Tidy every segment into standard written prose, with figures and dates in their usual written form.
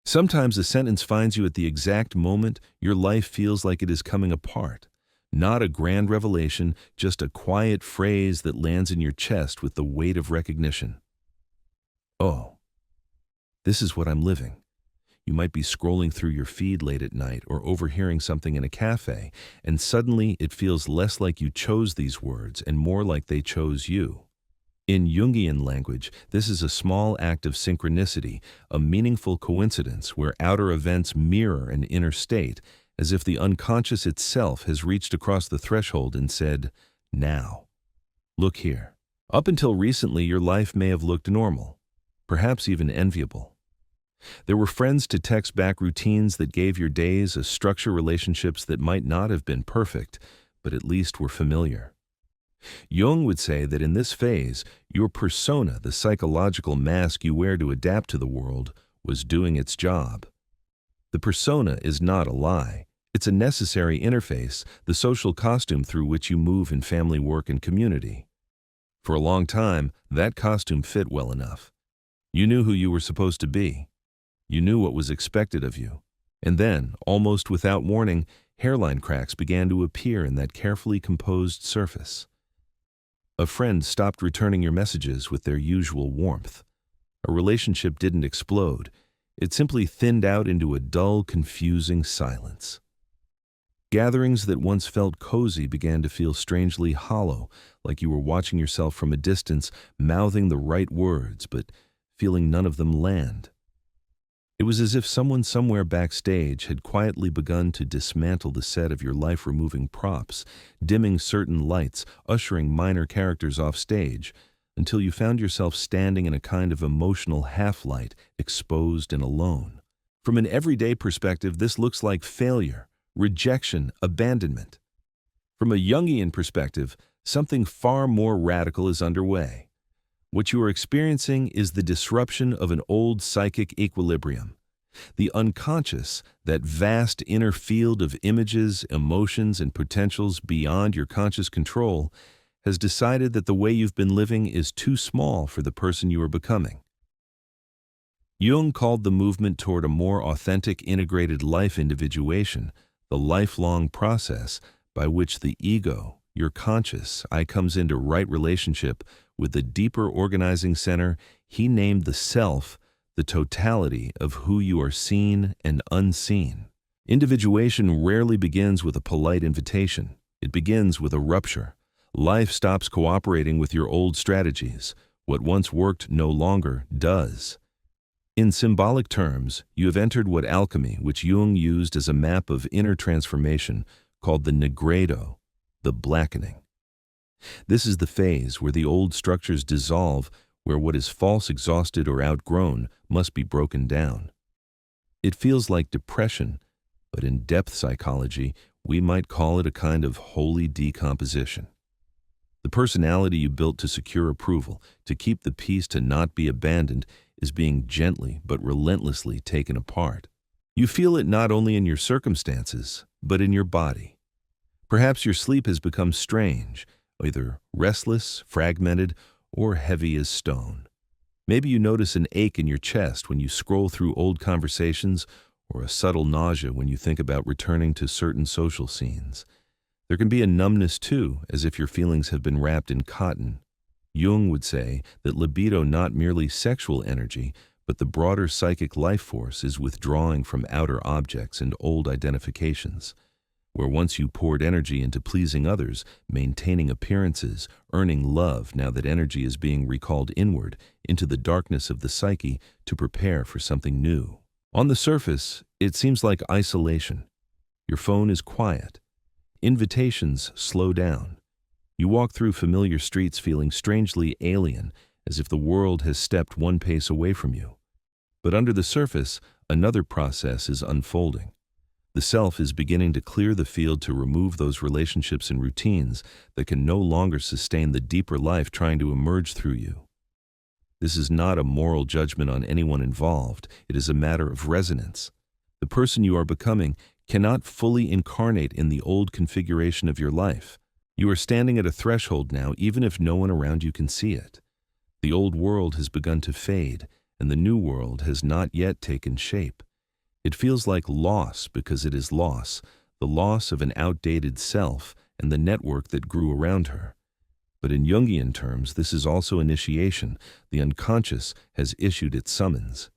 Sometimes a sentence finds you at the exact moment your life feels like it is coming apart. Not a grand revelation, just a quiet phrase that lands in your chest with the weight of recognition. Oh, this is what I'm living. You might be scrolling through your feed late at night or overhearing something in a cafe, and suddenly it feels less like you chose these words and more like they chose you. In Jungian language, this is a small act of synchronicity, a meaningful coincidence where outer events mirror an inner state, as if the unconscious itself has reached across the threshold and said, "Now, look here." Up until recently, your life may have looked normal, perhaps even enviable. There were friends to text back, routines that gave your days a structure, relationships that might not have been perfect, but at least were familiar. Jung would say that in this phase, your persona, the psychological mask you wear to adapt to the world, was doing its job. The persona is not a lie. It's a necessary interface, the social costume through which you move in family, work, and community. For a long time, that costume fit well enough. You knew who you were supposed to be. You knew what was expected of you. And then, almost without warning, hairline cracks began to appear in that carefully composed surface. A friend stopped returning your messages with their usual warmth. A relationship didn't explode. It simply thinned out into a dull, confusing silence. Gatherings that once felt cozy began to feel strangely hollow, like you were watching yourself from a distance, mouthing the right words, but feeling none of them land. It was as if someone somewhere backstage had quietly begun to dismantle the set of your life, removing props, dimming certain lights, ushering minor characters off stage, until you found yourself standing in a kind of emotional half-light, exposed and alone. From an everyday perspective, this looks like failure, rejection, abandonment. From a Jungian perspective, something far more radical is underway. What you are experiencing is the disruption of an old psychic equilibrium. The unconscious, that vast inner field of images, emotions, and potentials beyond your conscious control, has decided that the way you've been living is too small for the person you are becoming. Jung called the movement toward a more authentic, integrated life individuation, the lifelong process by which the ego, your conscious I, comes into right relationship with the deeper organizing center he named the self, the totality of who you are, seen and unseen. Individuation rarely begins with a polite invitation. It begins with a rupture. Life stops cooperating with your old strategies. What once worked no longer does. In symbolic terms, you have entered what alchemy, which Jung used as a map of inner transformation, called the nigredo, the blackening. This is the phase where the old structures dissolve, where what is false, exhausted, or outgrown must be broken down. It feels like depression, but in depth psychology, we might call it a kind of holy decomposition. The personality you built to secure approval, to keep the peace, to not be abandoned, is being gently but relentlessly taken apart. You feel it not only in your circumstances, but in your body. Perhaps your sleep has become strange, either restless, fragmented, or heavy as stone. Maybe you notice an ache in your chest when you scroll through old conversations, or a subtle nausea when you think about returning to certain social scenes. There can be a numbness too, as if your feelings have been wrapped in cotton. Jung would say that libido, not merely sexual energy, but the broader psychic life force, is withdrawing from outer objects and old identifications. Where once you poured energy into pleasing others, maintaining appearances, earning love, now that energy is being recalled inward, into the darkness of the psyche to prepare for something new. On the surface, it seems like isolation. Your phone is quiet. Invitations slow down. You walk through familiar streets feeling strangely alien, as if the world has stepped one pace away from you. But under the surface, another process is unfolding. The self is beginning to clear the field to remove those relationships and routines that can no longer sustain the deeper life trying to emerge through you. This is not a moral judgment on anyone involved. It is a matter of resonance. The person you are becoming cannot fully incarnate in the old configuration of your life. You are standing at a threshold now, even if no one around you can see it. The old world has begun to fade, and the new world has not yet taken shape. It feels like loss because it is loss, the loss of an outdated self and the network that grew around her. But in Jungian terms, this is also initiation. The unconscious has issued its summons.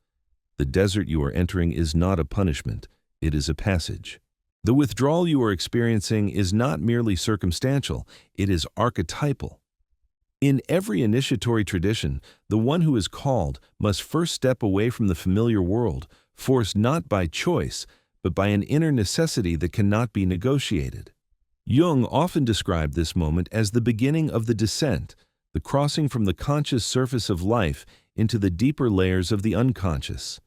The desert you are entering is not a punishment, it is a passage. The withdrawal you are experiencing is not merely circumstantial, it is archetypal. In every initiatory tradition, the one who is called must first step away from the familiar world, forced not by choice, but by an inner necessity that cannot be negotiated. Jung often described this moment as the beginning of the descent, the crossing from the conscious surface of life into the deeper layers of the unconscious.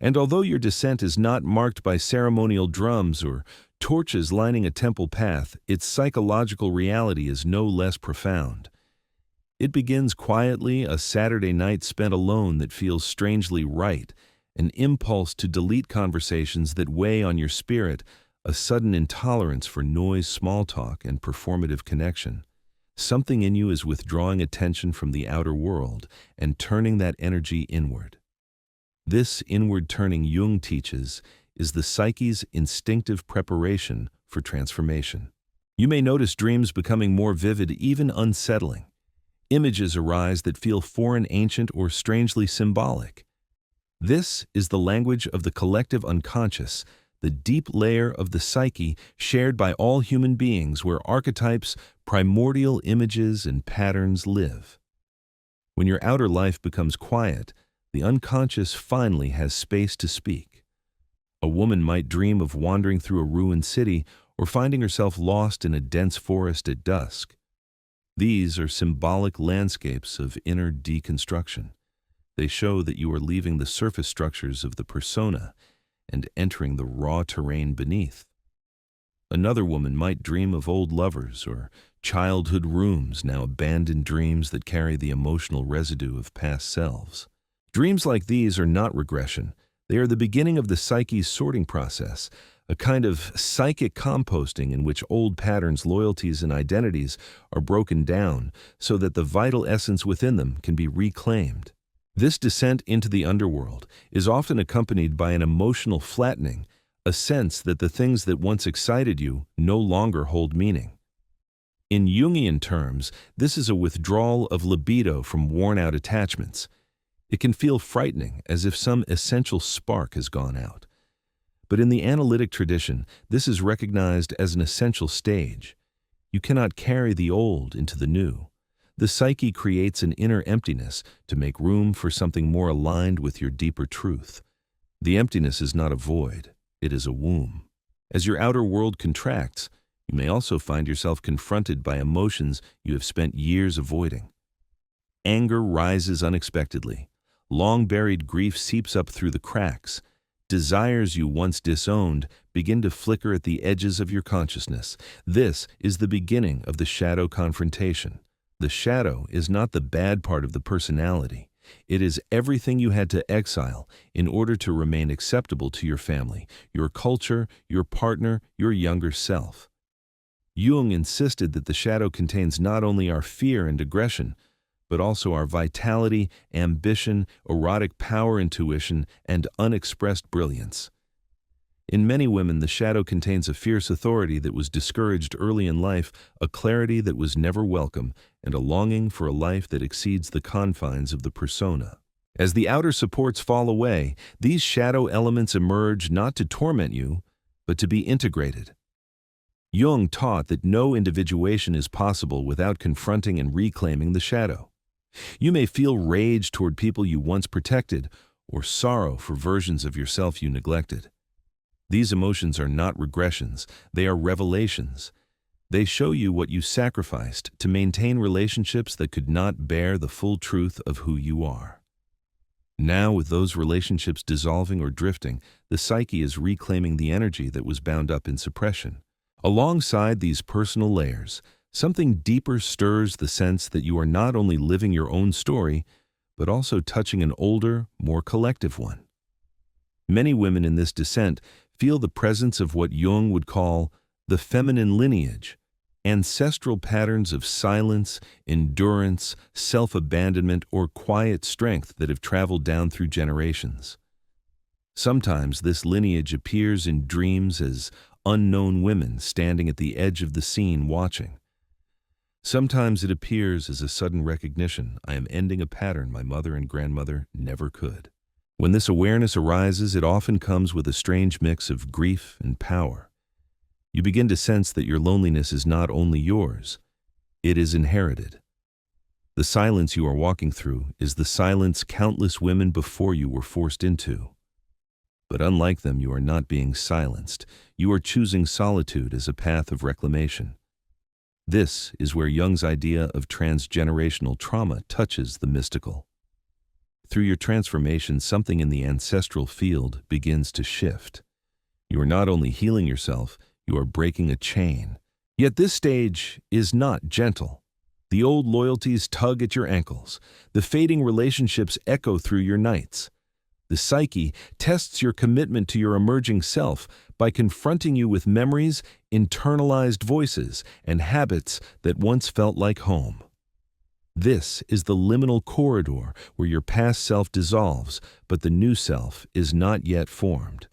And although your descent is not marked by ceremonial drums or torches lining a temple path, its psychological reality is no less profound. It begins quietly, a Saturday night spent alone that feels strangely right, an impulse to delete conversations that weigh on your spirit, a sudden intolerance for noise, small talk, and performative connection. Something in you is withdrawing attention from the outer world and turning that energy inward. This inward turning, Jung teaches, is the psyche's instinctive preparation for transformation. You may notice dreams becoming more vivid, even unsettling. Images arise that feel foreign, ancient, or strangely symbolic. This is the language of the collective unconscious, the deep layer of the psyche shared by all human beings where archetypes, primordial images, and patterns live. When your outer life becomes quiet, the unconscious finally has space to speak. A woman might dream of wandering through a ruined city or finding herself lost in a dense forest at dusk. These are symbolic landscapes of inner deconstruction. They show that you are leaving the surface structures of the persona and entering the raw terrain beneath. Another woman might dream of old lovers or childhood rooms, now abandoned dreams that carry the emotional residue of past selves. Dreams like these are not regression. They are the beginning of the psyche's sorting process, a kind of psychic composting in which old patterns, loyalties, and identities are broken down so that the vital essence within them can be reclaimed. This descent into the underworld is often accompanied by an emotional flattening, a sense that the things that once excited you no longer hold meaning. In Jungian terms, this is a withdrawal of libido from worn-out attachments. It can feel frightening, as if some essential spark has gone out. But in the analytic tradition, this is recognized as an essential stage. You cannot carry the old into the new. The psyche creates an inner emptiness to make room for something more aligned with your deeper truth. The emptiness is not a void, it is a womb. As your outer world contracts, you may also find yourself confronted by emotions you have spent years avoiding. Anger rises unexpectedly. Long-buried grief seeps up through the cracks. Desires you once disowned begin to flicker at the edges of your consciousness. This is the beginning of the shadow confrontation. The shadow is not the bad part of the personality. It is everything you had to exile in order to remain acceptable to your family, your culture, your partner, your younger self. Jung insisted that the shadow contains not only our fear and aggression, but also our vitality, ambition, erotic power, intuition, and unexpressed brilliance. In many women, the shadow contains a fierce authority that was discouraged early in life, a clarity that was never welcome, and a longing for a life that exceeds the confines of the persona. As the outer supports fall away, these shadow elements emerge not to torment you, but to be integrated. Jung taught that no individuation is possible without confronting and reclaiming the shadow. You may feel rage toward people you once protected, or sorrow for versions of yourself you neglected. These emotions are not regressions, they are revelations. They show you what you sacrificed to maintain relationships that could not bear the full truth of who you are. Now, with those relationships dissolving or drifting, the psyche is reclaiming the energy that was bound up in suppression. Alongside these personal layers, something deeper stirs the sense that you are not only living your own story, but also touching an older, more collective one. Many women in this descent feel the presence of what Jung would call the feminine lineage, ancestral patterns of silence, endurance, self-abandonment, or quiet strength that have traveled down through generations. Sometimes this lineage appears in dreams as unknown women standing at the edge of the scene watching. Sometimes it appears as a sudden recognition: I am ending a pattern my mother and grandmother never could. When this awareness arises, it often comes with a strange mix of grief and power. You begin to sense that your loneliness is not only yours, it is inherited. The silence you are walking through is the silence countless women before you were forced into. But unlike them, you are not being silenced. You are choosing solitude as a path of reclamation. This is where Jung's idea of transgenerational trauma touches the mystical. Through your transformation, something in the ancestral field begins to shift. You are not only healing yourself, you are breaking a chain. Yet this stage is not gentle. The old loyalties tug at your ankles. The fading relationships echo through your nights. The psyche tests your commitment to your emerging self by confronting you with memories, internalized voices, and habits that once felt like home. This is the liminal corridor where your past self dissolves, but the new self is not yet formed.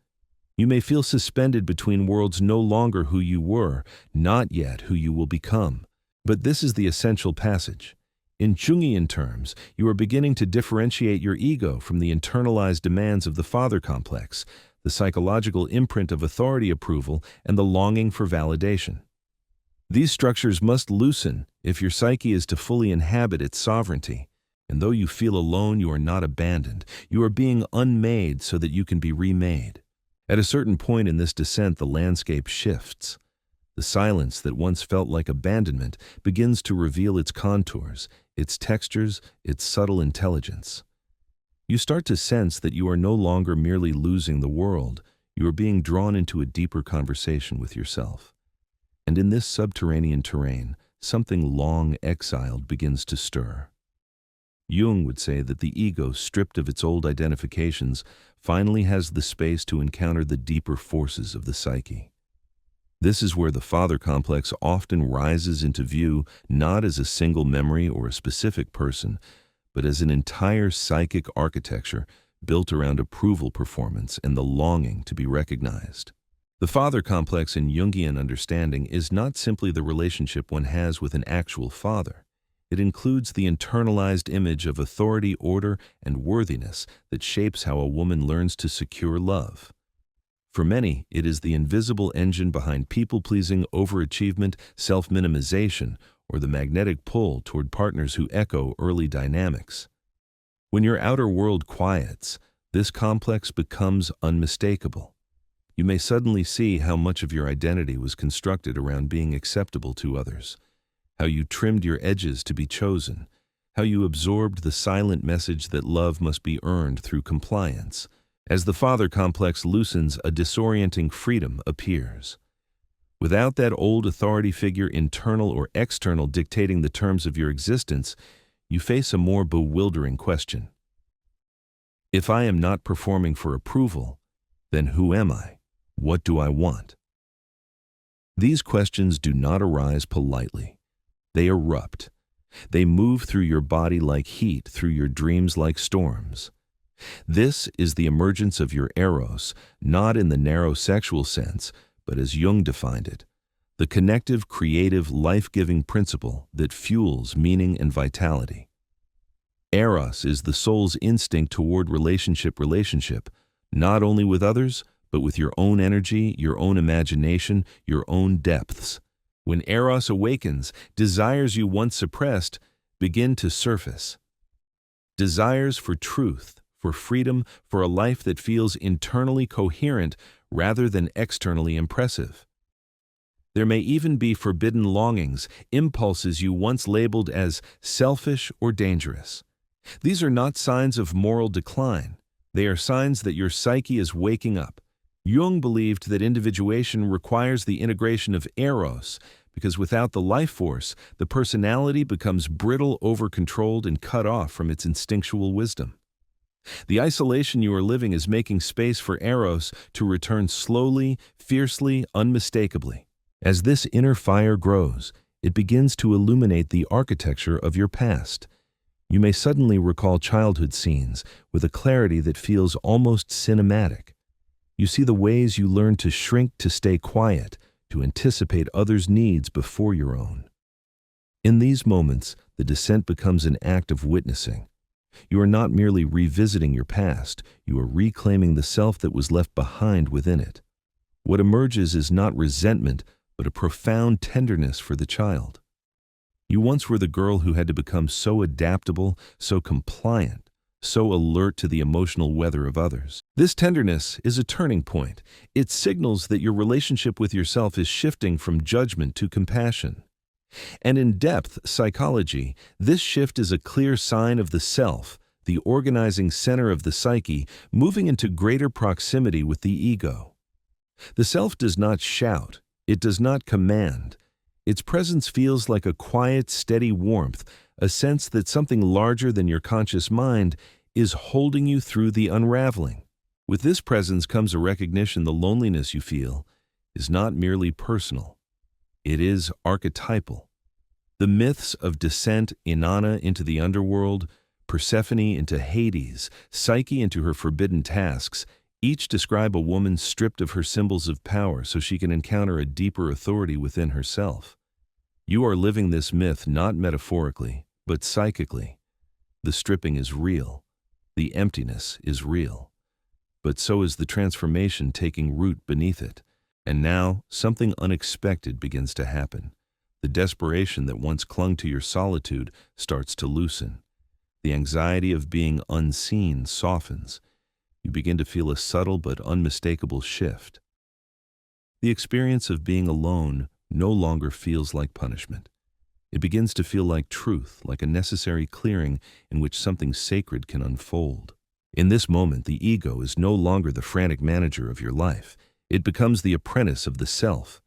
You may feel suspended between worlds, no longer who you were, not yet who you will become. But this is the essential passage. In Jungian terms, you are beginning to differentiate your ego from the internalized demands of the father complex, the psychological imprint of authority approval, and the longing for validation. These structures must loosen if your psyche is to fully inhabit its sovereignty. And though you feel alone, you are not abandoned. You are being unmade so that you can be remade. At a certain point in this descent, the landscape shifts. The silence that once felt like abandonment begins to reveal its contours, its textures, its subtle intelligence. You start to sense that you are no longer merely losing the world, you are being drawn into a deeper conversation with yourself. And in this subterranean terrain, something long exiled begins to stir. Jung would say that the ego, stripped of its old identifications, finally has the space to encounter the deeper forces of the psyche. This is where the father complex often rises into view, not as a single memory or a specific person, but as an entire psychic architecture built around approval, performance, and the longing to be recognized. The father complex in Jungian understanding is not simply the relationship one has with an actual father. It includes the internalized image of authority, order, and worthiness that shapes how a woman learns to secure love. For many, it is the invisible engine behind people-pleasing, overachievement, self-minimization, or the magnetic pull toward partners who echo early dynamics. When your outer world quiets, this complex becomes unmistakable. You may suddenly see how much of your identity was constructed around being acceptable to others, how you trimmed your edges to be chosen, how you absorbed the silent message that love must be earned through compliance. As the father complex loosens, a disorienting freedom appears. Without that old authority figure, internal or external, dictating the terms of your existence, you face a more bewildering question. If I am not performing for approval, then who am I? What do I want? These questions do not arise politely. They erupt. They move through your body like heat, through your dreams like storms. This is the emergence of your eros, not in the narrow sexual sense, but as Jung defined it, the connective, creative, life-giving principle that fuels meaning and vitality. Eros is the soul's instinct toward relationship, not only with others, but with your own energy, your own imagination, your own depths. When Eros awakens, desires you once suppressed begin to surface. Desires for truth, for freedom, for a life that feels internally coherent rather than externally impressive. There may even be forbidden longings, impulses you once labeled as selfish or dangerous. These are not signs of moral decline. They are signs that your psyche is waking up. Jung believed that individuation requires the integration of eros, because without the life force, the personality becomes brittle, over-controlled, and cut off from its instinctual wisdom. The isolation you are living is making space for eros to return slowly, fiercely, unmistakably. As this inner fire grows, it begins to illuminate the architecture of your past. You may suddenly recall childhood scenes with a clarity that feels almost cinematic. You see the ways you learn to shrink to stay quiet, to anticipate others' needs before your own. In these moments, the descent becomes an act of witnessing. You are not merely revisiting your past, you are reclaiming the self that was left behind within it. What emerges is not resentment, but a profound tenderness for the child. You once were the girl who had to become so adaptable, so compliant, so alert to the emotional weather of others. This tenderness is a turning point. It signals that your relationship with yourself is shifting from judgment to compassion. And in depth psychology, this shift is a clear sign of the self, the organizing center of the psyche, moving into greater proximity with the ego. The self does not shout, it does not command. Its presence feels like a quiet, steady warmth, a sense that something larger than your conscious mind is holding you through the unraveling. With this presence comes a recognition the loneliness you feel is not merely personal. It is archetypal. The myths of descent, Inanna into the underworld, Persephone into Hades, Psyche into her forbidden tasks, each describe a woman stripped of her symbols of power so she can encounter a deeper authority within herself. You are living this myth not metaphorically, but psychically. The stripping is real. The emptiness is real. But so is the transformation taking root beneath it. And now, something unexpected begins to happen. The desperation that once clung to your solitude starts to loosen. The anxiety of being unseen softens. You begin to feel a subtle but unmistakable shift. The experience of being alone no longer feels like punishment. It begins to feel like truth, like a necessary clearing in which something sacred can unfold. In this moment, the ego is no longer the frantic manager of your life. It becomes the apprentice of the self.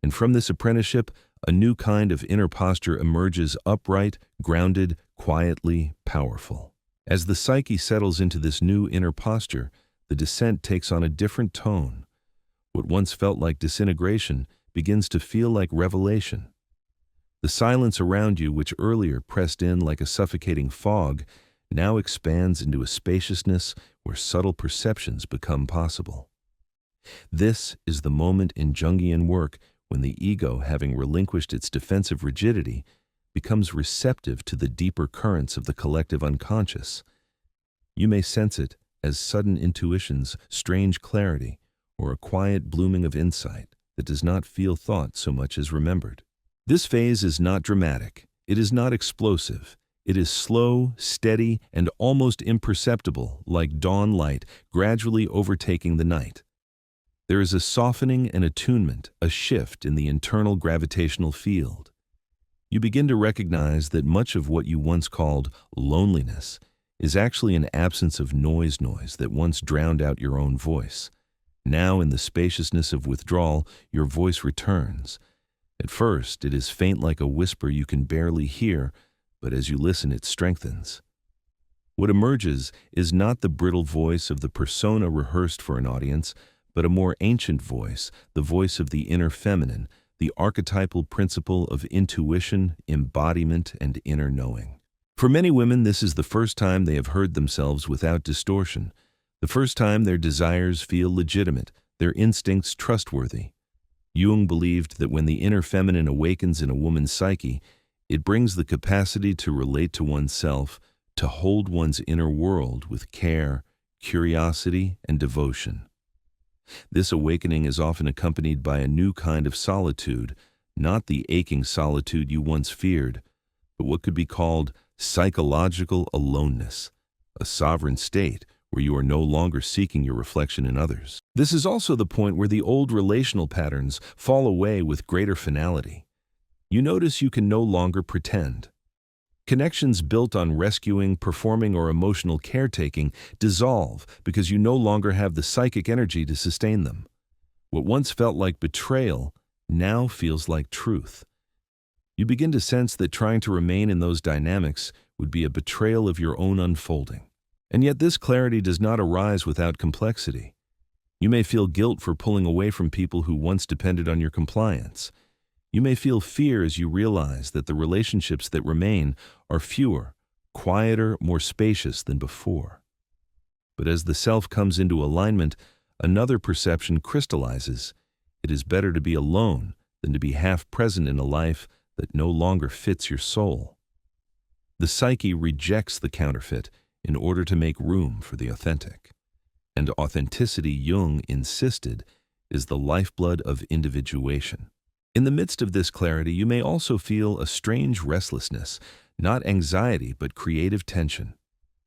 And from this apprenticeship, a new kind of inner posture emerges, upright, grounded, quietly powerful. As the psyche settles into this new inner posture, the descent takes on a different tone. What once felt like disintegration begins to feel like revelation. The silence around you, which earlier pressed in like a suffocating fog, now expands into a spaciousness where subtle perceptions become possible. This is the moment in Jungian work when the ego, having relinquished its defensive rigidity, becomes receptive to the deeper currents of the collective unconscious. You may sense it as sudden intuitions, strange clarity, or a quiet blooming of insight that does not feel thought so much as remembered. This phase is not dramatic. It is not explosive. It is slow, steady, and almost imperceptible, like dawn light gradually overtaking the night. There is a softening and attunement, a shift in the internal gravitational field. You begin to recognize that much of what you once called loneliness is actually an absence of noise that once drowned out your own voice. Now, in the spaciousness of withdrawal, your voice returns. At first, it is faint like a whisper you can barely hear, but as you listen, it strengthens. What emerges is not the brittle voice of the persona rehearsed for an audience, but a more ancient voice, the voice of the inner feminine, the archetypal principle of intuition, embodiment, and inner knowing. For many women, this is the first time they have heard themselves without distortion, the first time their desires feel legitimate, their instincts trustworthy. Jung believed that when the inner feminine awakens in a woman's psyche, it brings the capacity to relate to oneself, to hold one's inner world with care, curiosity, and devotion. This awakening is often accompanied by a new kind of solitude, not the aching solitude you once feared, but what could be called psychological aloneness, a sovereign state where you are no longer seeking your reflection in others. This is also the point where the old relational patterns fall away with greater finality. You notice you can no longer pretend. Connections built on rescuing, performing, or emotional caretaking dissolve because you no longer have the psychic energy to sustain them. What once felt like betrayal now feels like truth. You begin to sense that trying to remain in those dynamics would be a betrayal of your own unfolding. And yet this clarity does not arise without complexity. You may feel guilt for pulling away from people who once depended on your compliance. You may feel fear as you realize that the relationships that remain are fewer, quieter, more spacious than before. But as the self comes into alignment, Another perception crystallizes. It is better to be alone than to be half present in a life that no longer fits your soul. The psyche rejects the counterfeit in order to make room for the authentic. And authenticity, Jung insisted, is the lifeblood of individuation. In the midst of this clarity, you may also feel a strange restlessness, not anxiety but creative tension.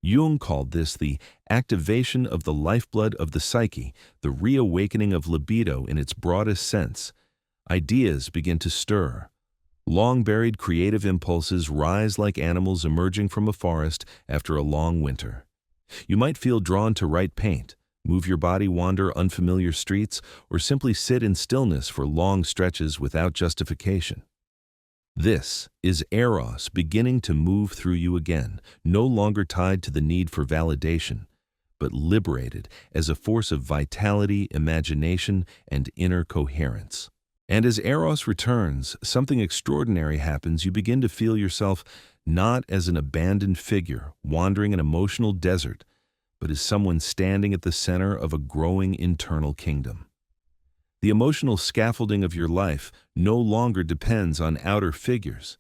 Jung called this the activation of the lifeblood of the psyche, the reawakening of libido in its broadest sense. Ideas begin to stir. Long-buried creative impulses rise like animals emerging from a forest after a long winter. You might feel drawn to write, paint, move your body, wander unfamiliar streets, or simply sit in stillness for long stretches without justification. This is Eros beginning to move through you again, no longer tied to the need for validation, but liberated as a force of vitality, imagination, and inner coherence. And as Eros returns, something extraordinary happens. You begin to feel yourself not as an abandoned figure wandering an emotional desert, but as someone standing at the center of a growing internal kingdom. The emotional scaffolding of your life no longer depends on outer figures.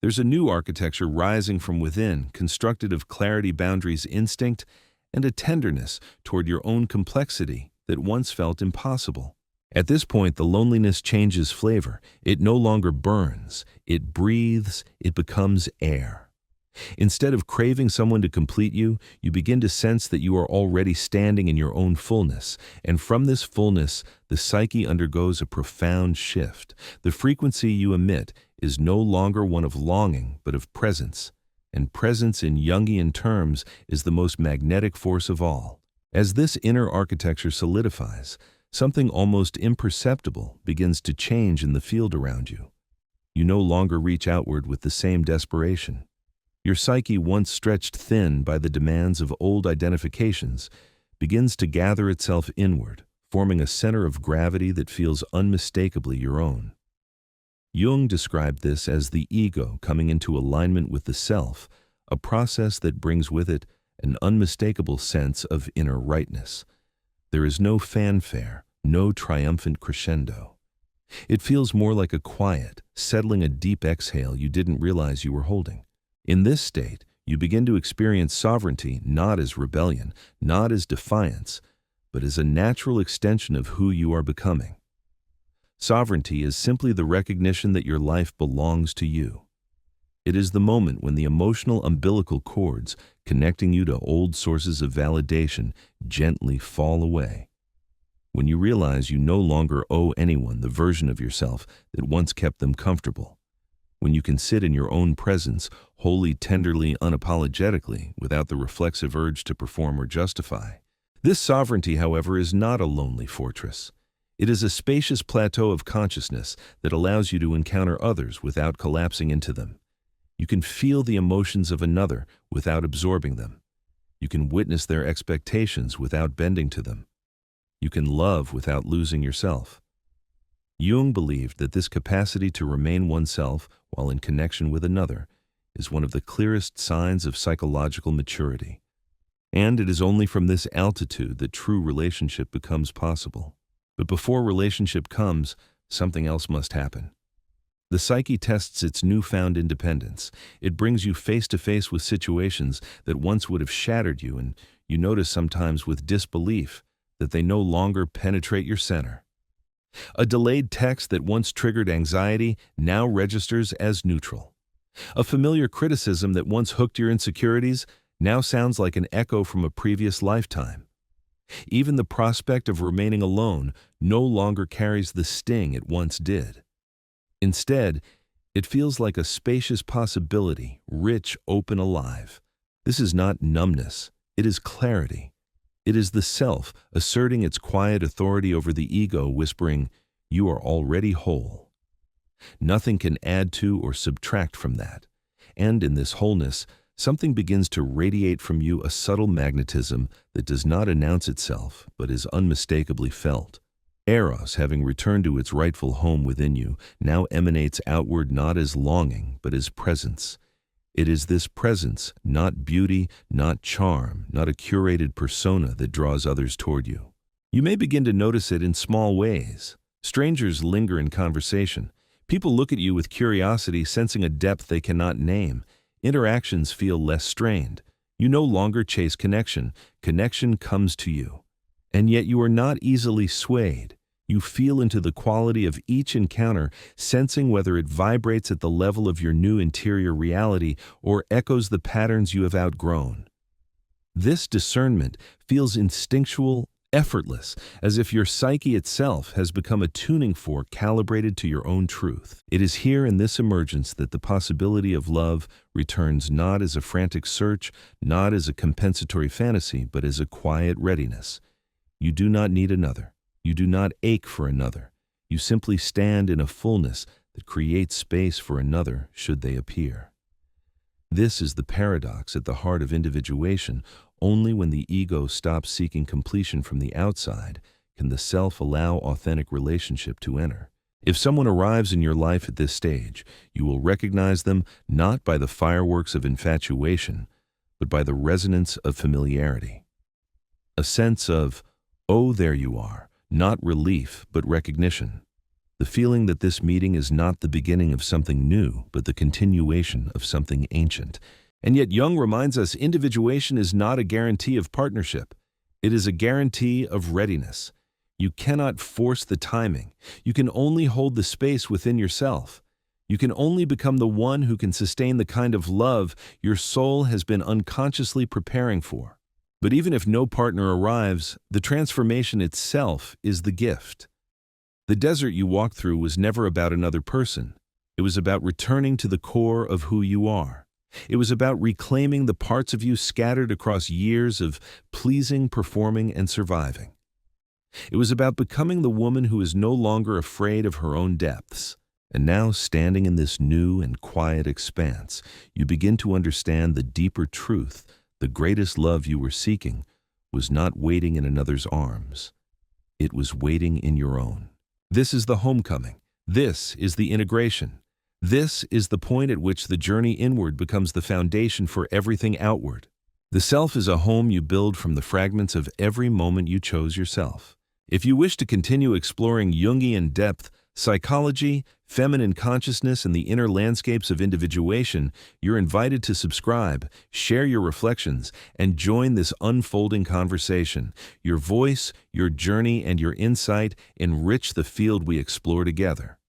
There's a new architecture rising from within, constructed of clarity, boundaries, instinct, and a tenderness toward your own complexity that once felt impossible. At this point, the loneliness changes flavor. It no longer burns. It breathes. It becomes air. Instead of craving someone to complete you, you begin to sense that you are already standing in your own fullness, and from this fullness, the psyche undergoes a profound shift. The frequency you emit is no longer one of longing, but of presence, and presence in Jungian terms is the most magnetic force of all. As this inner architecture solidifies, something almost imperceptible begins to change in the field around you. You no longer reach outward with the same desperation. Your psyche, once stretched thin by the demands of old identifications, begins to gather itself inward, forming a center of gravity that feels unmistakably your own. Jung described this as the ego coming into alignment with the self, a process that brings with it an unmistakable sense of inner rightness. There is no fanfare, no triumphant crescendo. It feels more like a quiet, settling a deep exhale you didn't realize you were holding. In this state, you begin to experience sovereignty not as rebellion, not as defiance, but as a natural extension of who you are becoming. Sovereignty is simply the recognition that your life belongs to you. It is the moment when the emotional umbilical cords connecting you to old sources of validation gently fall away. When you realize you no longer owe anyone the version of yourself that once kept them comfortable. When you can sit in your own presence, wholly, tenderly, unapologetically, without the reflexive urge to perform or justify. This sovereignty, however, is not a lonely fortress. It is a spacious plateau of consciousness that allows you to encounter others without collapsing into them. You can feel the emotions of another without absorbing them. You can witness their expectations without bending to them. You can love without losing yourself. Jung believed that this capacity to remain oneself while in connection with another is one of the clearest signs of psychological maturity. And it is only from this altitude that true relationship becomes possible. But before relationship comes, something else must happen. The psyche tests its newfound independence. It brings you face to face with situations that once would have shattered you, and you notice sometimes with disbelief that they no longer penetrate your center. A delayed text that once triggered anxiety now registers as neutral. A familiar criticism that once hooked your insecurities now sounds like an echo from a previous lifetime. Even the prospect of remaining alone no longer carries the sting it once did. Instead, it feels like a spacious possibility, rich, open, alive. This is not numbness, it is clarity. It is the self asserting its quiet authority over the ego, whispering, "You are already whole." Nothing can add to or subtract from that. And in this wholeness, something begins to radiate from you, a subtle magnetism that does not announce itself, but is unmistakably felt. Eros, having returned to its rightful home within you, now emanates outward not as longing, but as presence. It is this presence, not beauty, not charm, not a curated persona, that draws others toward you. You may begin to notice it in small ways. Strangers linger in conversation. People look at you with curiosity, sensing a depth they cannot name. Interactions feel less strained. You no longer chase connection. Connection comes to you. And yet you are not easily swayed. You feel into the quality of each encounter, sensing whether it vibrates at the level of your new interior reality or echoes the patterns you have outgrown. This discernment feels instinctual, effortless, as if your psyche itself has become a tuning fork calibrated to your own truth. It is here in this emergence that the possibility of love returns, not as a frantic search, not as a compensatory fantasy, but as a quiet readiness. You do not need another. You do not ache for another. You simply stand in a fullness that creates space for another should they appear. This is the paradox at the heart of individuation. Only when the ego stops seeking completion from the outside can the self allow authentic relationship to enter. If someone arrives in your life at this stage, you will recognize them not by the fireworks of infatuation, but by the resonance of familiarity. A sense of, oh, there you are, not relief, but recognition. The feeling that this meeting is not the beginning of something new, but the continuation of something ancient. And yet Jung reminds us individuation is not a guarantee of partnership. It is a guarantee of readiness. You cannot force the timing. You can only hold the space within yourself. You can only become the one who can sustain the kind of love your soul has been unconsciously preparing for. But even if no partner arrives, the transformation itself is the gift. The desert you walked through was never about another person. It was about returning to the core of who you are. It was about reclaiming the parts of you scattered across years of pleasing, performing, and surviving. It was about becoming the woman who is no longer afraid of her own depths. And now, standing in this new and quiet expanse, you begin to understand the deeper truth. The greatest love you were seeking was not waiting in another's arms. It was waiting in your own. This is the homecoming. This is the integration. This is the point at which the journey inward becomes the foundation for everything outward. The self is a home you build from the fragments of every moment you chose yourself. If you wish to continue exploring Jungian depth, psychology, feminine consciousness, and the inner landscapes of individuation, you're invited to subscribe, share your reflections, and join this unfolding conversation. Your voice, your journey, and your insight enrich the field we explore together.